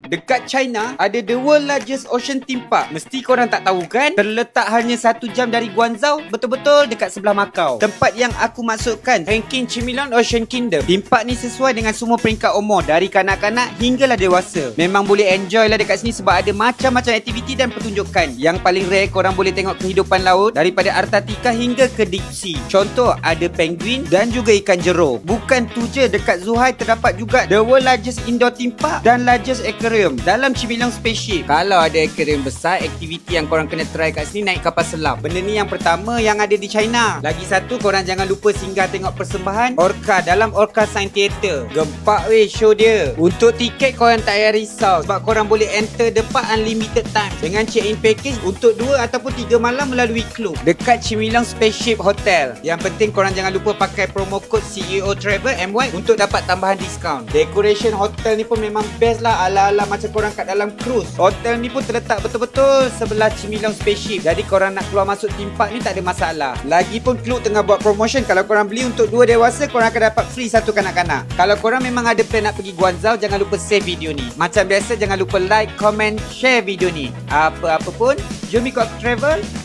Dekat China, ada the world largest ocean theme park. Mesti korang tak tahu kan? Terletak hanya 1 jam dari Guangzhou, betul-betul dekat sebelah Macau. Tempat yang aku maksudkan, ranking Chimilon Ocean Kingdom. Theme park ni sesuai dengan semua peringkat umur, dari kanak-kanak hinggalah dewasa. Memang boleh enjoy lah dekat sini sebab ada macam-macam aktiviti dan pertunjukan. Yang paling rare, korang boleh tengok kehidupan laut daripada Antartika hingga ke deep sea. Contoh, ada penguin dan juga ikan jeruk. Bukan tu je, dekat Zhuhai terdapat juga the world largest indoor theme park dan largest aquarium dalam Chimilon Spaceship. Kalau ada aquarium besar, aktiviti yang korang kena try kat sini naik kapal selam. Benda ni yang pertama yang ada di China. Lagi satu, korang jangan lupa singgah tengok persembahan Orca dalam Orca Science Theatre. Gempak weh show dia. Untuk tiket korang tak payah risau sebab korang boleh enter the park unlimited time dengan check-in package untuk 2 ataupun 3 malam melalui klub dekat Chimilon Spaceship Hotel. Yang penting korang jangan lupa pakai promo code CEO Travel MY untuk dapat tambahan diskaun. Decoration hotel ni pun memang best lah, ala-ala macam korang kat dalam cruise. Hotel ni pun terletak betul-betul sebelah Chimilon Spaceship. Jadi korang nak keluar masuk theme park ni tak ada masalah. Lagipun Klook tengah buat promotion. Kalau korang beli untuk 2 dewasa, korang akan dapat free 1 kanak-kanak. Kalau korang memang ada plan nak pergi Guangzhou, jangan lupa save video ni. Macam biasa, jangan lupa like, comment, share video ni. Apa-apa pun, jom ikut aku travel.